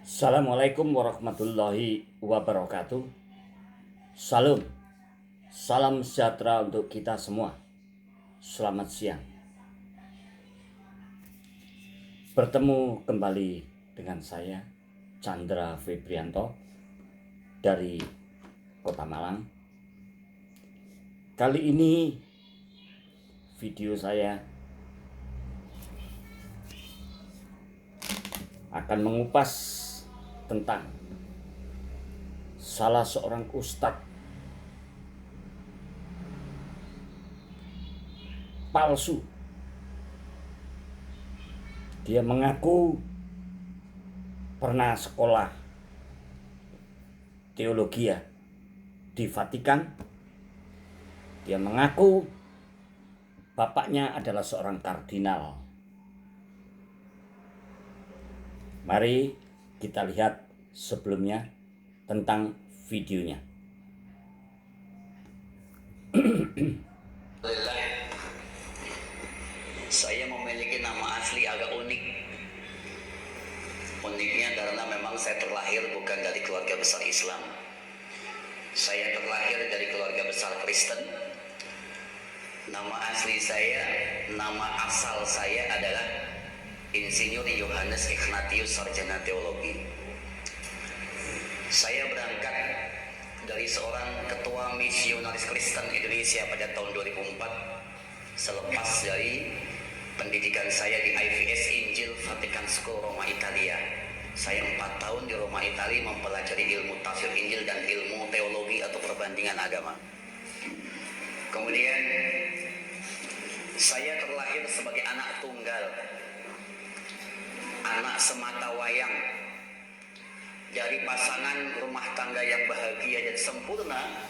Assalamualaikum warahmatullahi wabarakatuh. Salam, salam sejahtera untuk kita semua. Selamat siang. Bertemu kembali dengan saya, Chandra Febrianto, dari Kota Malang. Kali ini video saya akan mengupas tentang salah seorang ustadz palsu. Dia mengaku pernah sekolah teologi di Vatikan. Dia mengaku bapaknya adalah seorang kardinal. Mari kita lihat sebelumnya tentang videonya. Saya memiliki nama asli agak unik. Uniknya karena memang saya terlahir bukan dari keluarga besar Islam. Saya terlahir dari keluarga besar Kristen. Nama asli saya, nama asal saya adalah Insinyur Yohanes Ignatius Sarjana Teologi. Saya berangkat dari seorang ketua misionaris Kristen Indonesia pada tahun 2004 selepas dari pendidikan saya di IVS Injil Vatican School Roma Italia. Saya 4 tahun di Roma Italia mempelajari ilmu tafsir Injil dan ilmu teologi atau perbandingan agama. Kemudian saya terlahir sebagai anak tunggal, anak semata wayang dari pasangan rumah tangga yang bahagia dan sempurna,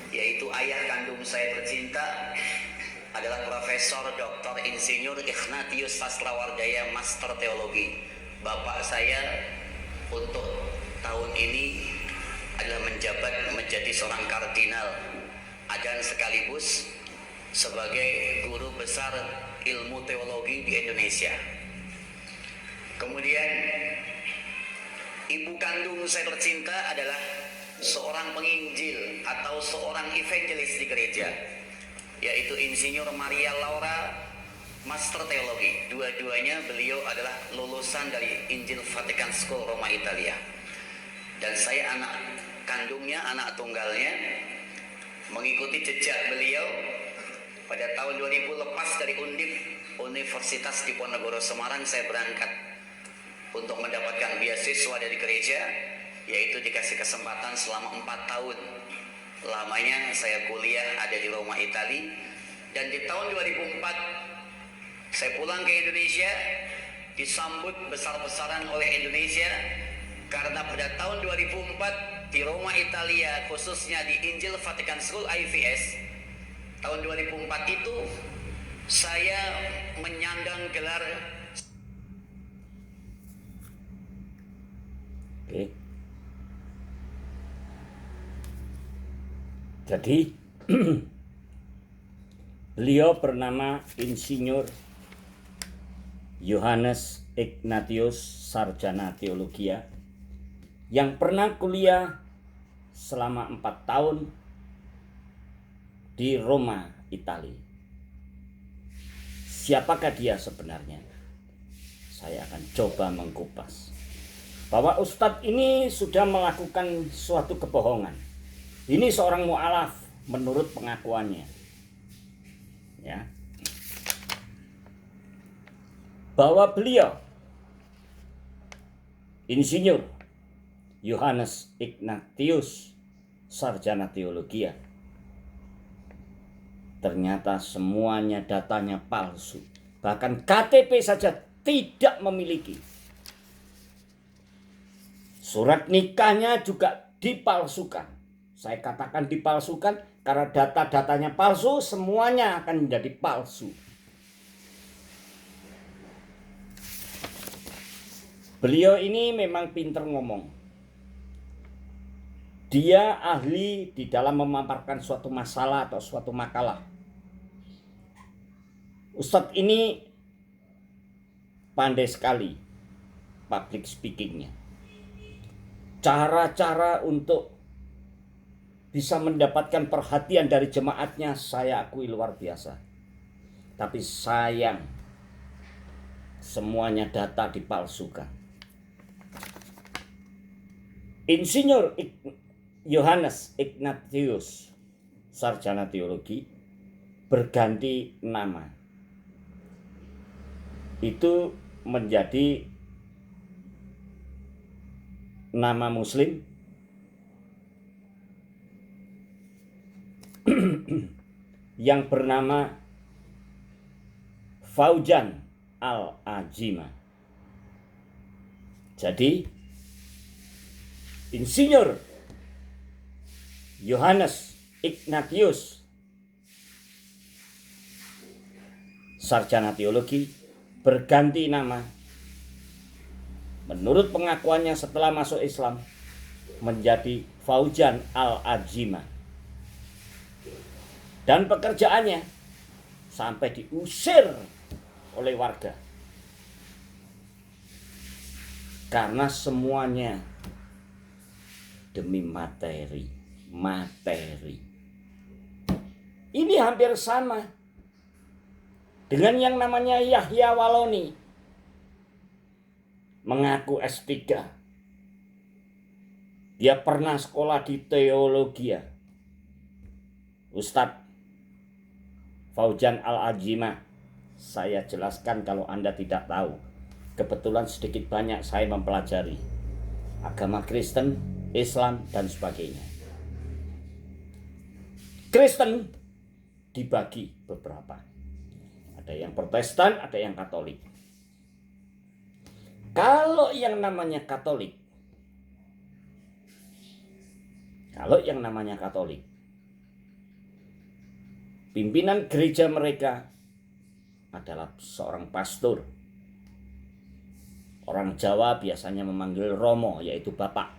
yaitu ayah kandung saya tercinta adalah Profesor Dr. Insinyur Ignatius Sastrawardaya Master Teologi. Bapak saya untuk tahun ini adalah menjabat menjadi seorang kardinal dan sekaligus sebagai guru besar ilmu teologi di Indonesia. Kemudian ibu kandung saya tercinta adalah seorang penginjil atau seorang evangelis di gereja, yaitu Insinyur Maria Laura Master Teologi. Dua-duanya beliau adalah lulusan dari Injil Vatican School Roma Italia. Dan saya anak kandungnya, anak tunggalnya, mengikuti jejak beliau. Pada tahun 2000 lepas dari Undip, Universitas Diponegoro Semarang, saya berangkat untuk mendapatkan beasiswa dari gereja, yaitu dikasih kesempatan selama 4 tahun lamanya saya kuliah ada di Roma Italia. Dan di tahun 2004 saya pulang ke Indonesia, disambut besar-besaran oleh Indonesia karena pada tahun 2004 di Roma Italia, khususnya di Injil Vatican School IVS, tahun 2004 itu saya menyandang gelar. Oke. Jadi beliau bernama Insinyur Yohanes Ignatius Sarjana Teologia yang pernah kuliah selama 4 tahun di Roma, Italia. Siapakah dia sebenarnya? Saya akan coba mengkupas bahwa Ustadz ini sudah melakukan suatu kebohongan. Ini seorang mu'alaf menurut pengakuannya, ya, bahwa beliau Insinyur Yohanes Ignatius Sarjana Teologia. Ternyata semuanya datanya palsu. Bahkan KTP saja tidak memiliki. Surat nikahnya juga dipalsukan. Saya katakan dipalsukan karena data-datanya palsu, semuanya akan menjadi palsu. Beliau ini memang pinter ngomong. Dia ahli di dalam memaparkan suatu masalah atau suatu makalah. Ustadz ini pandai sekali public speakingnya. cara-cara untuk bisa mendapatkan perhatian dari jemaatnya, saya akui luar biasa. Tapi sayang, semuanya data dipalsukan. Insinyur Yohanes Ignatius, sarjana teologi, berganti nama. Itu menjadi nama Muslim yang bernama Faujan Al-Ajima. Jadi Insinyur Yohanes Ignatius, sarjana teologi, berganti nama menurut pengakuannya setelah masuk Islam menjadi Faujan Al-Ajima. Dan pekerjaannya sampai diusir oleh warga. Karena semuanya demi materi. Ini hampir sama dengan yang namanya Yahya Waloni. Mengaku S3. Dia pernah sekolah di teologi. Ustadz Faujan Al-Ajima, saya jelaskan kalau Anda tidak tahu. Kebetulan sedikit banyak saya mempelajari agama Kristen, Islam, dan sebagainya. Kristen dibagi beberapa. Ada yang Protestan, ada yang Katolik. Kalau yang namanya Katolik, pimpinan gereja mereka adalah seorang pastor. Orang Jawa biasanya memanggil Romo, yaitu Bapak.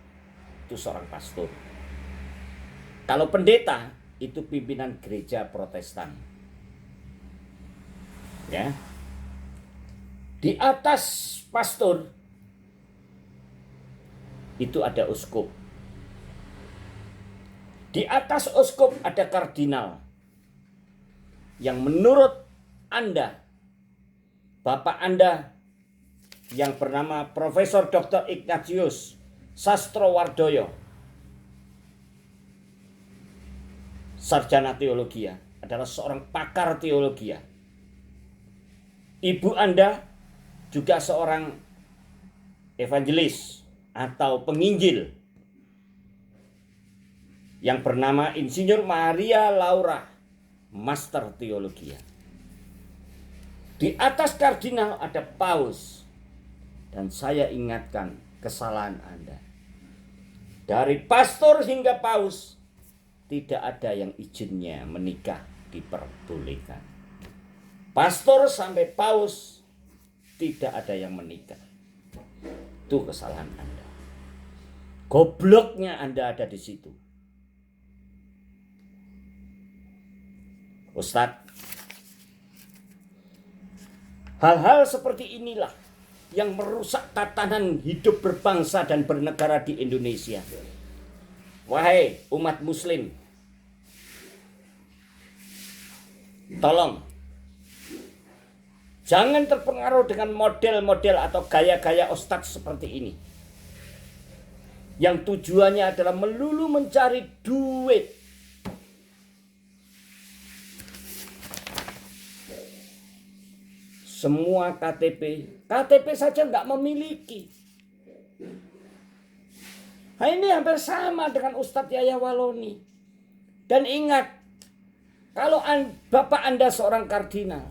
Itu seorang pastor. Kalau pendeta, itu pimpinan gereja Protestan. Ya. Di atas pastor itu ada uskup. Di atas uskup ada kardinal. Yang menurut Anda, Bapak Anda yang bernama Profesor Dr. Ignatius Sastrowardoyo, sarjana teologi, adalah seorang pakar teologi. Ibu Anda juga seorang evangelis atau penginjil yang bernama Insinyur Maria Laura, Master Teologi. Di atas kardinal ada paus. Dan saya ingatkan kesalahan Anda. Dari pastor hingga paus, tidak ada yang izinnya menikah diperbolehkan. Pastor sampai paus, tidak ada yang menikah. Itu kesalahan Anda. Gobloknya Anda ada di situ. Ustadz, hal-hal seperti inilah yang merusak tatanan hidup berbangsa dan bernegara di Indonesia. Wahai umat Muslim, tolong jangan terpengaruh dengan model-model atau gaya-gaya ustadz seperti ini, yang tujuannya adalah melulu mencari duit. Semua KTP saja nggak memiliki. Nah, ini hampir sama dengan Ustadz Yahya Waloni. Dan ingat, kalau Bapak Anda seorang kardinal,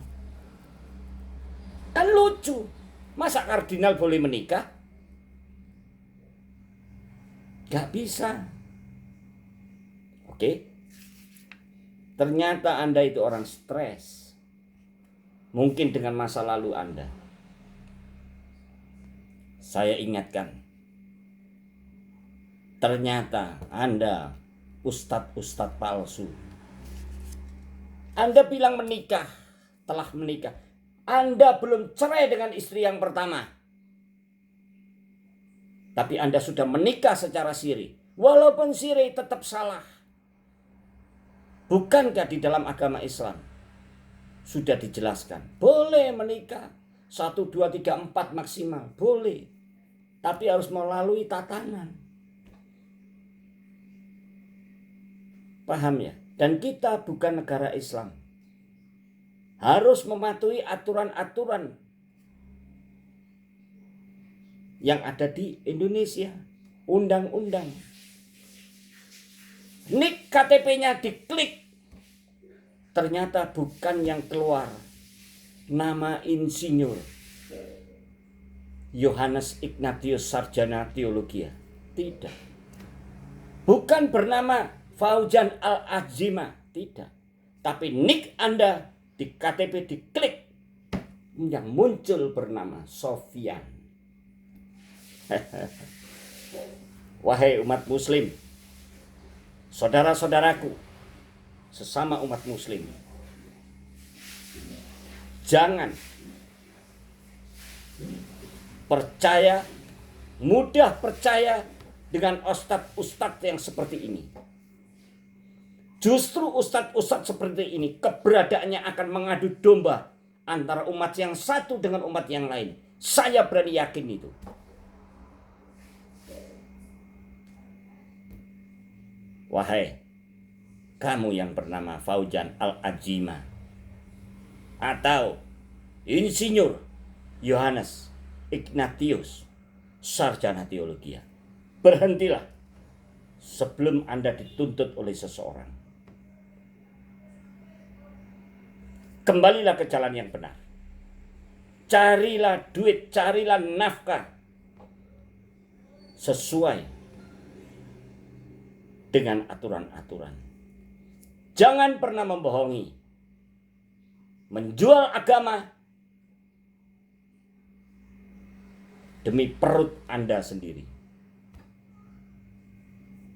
kan lucu. Masa kardinal boleh menikah? Gak bisa. Oke. Ternyata Anda itu orang stres. Mungkin dengan masa lalu Anda. Saya ingatkan. Ternyata Anda ustadz-ustadz palsu. Anda bilang menikah, telah menikah. Anda belum cerai dengan istri yang pertama. Tapi Anda sudah menikah secara siri. Walaupun siri tetap salah. Bukankah di dalam agama Islam sudah dijelaskan, boleh menikah 1, 2, 3, 4 maksimal, boleh. Tapi harus melalui tatanan. Paham ya? Dan kita bukan negara Islam. Harus mematuhi aturan-aturan yang ada di Indonesia. Undang-undang. Nik KTP-nya diklik. Ternyata bukan yang keluar nama insinyur Yohanes Ignatius Sarjana Teologia. Tidak. Bukan bernama Fauzan Al-Azima. Tidak. Tapi nik Anda di KTP diklik, yang muncul bernama Sofyan. Wahai umat muslim, saudara-saudaraku, sesama umat muslim, jangan mudah percaya dengan ustadz-ustadz yang seperti ini. Justru ustadz-ustadz seperti ini keberadaannya akan mengadu domba antara umat yang satu dengan umat yang lain. Saya berani yakin itu. Wahai kamu yang bernama Fauzan Al-Azima atau Insinyur Yohanes Ignatius Sarjana Teologia, berhentilah sebelum Anda dituntut oleh seseorang. Kembalilah ke jalan yang benar. Carilah duit, carilah nafkah sesuai dengan aturan-aturan. Jangan pernah membohongi, menjual agama demi perut Anda sendiri.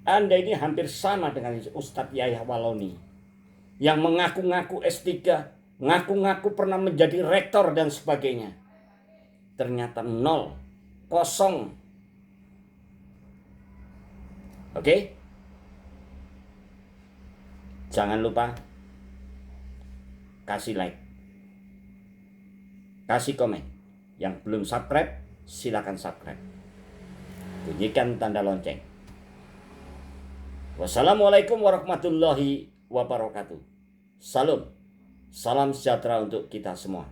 Anda ini hampir sama dengan Ustadz Yahya Waloni yang mengaku-ngaku S3, ngaku-ngaku pernah menjadi rektor dan sebagainya. Ternyata nol, kosong. Oke? Jangan lupa kasih like, kasih komen. Yang belum subscribe, silakan subscribe. Bunyikan tanda lonceng. Wassalamualaikum warahmatullahi wabarakatuh. Salam sejahtera untuk kita semua.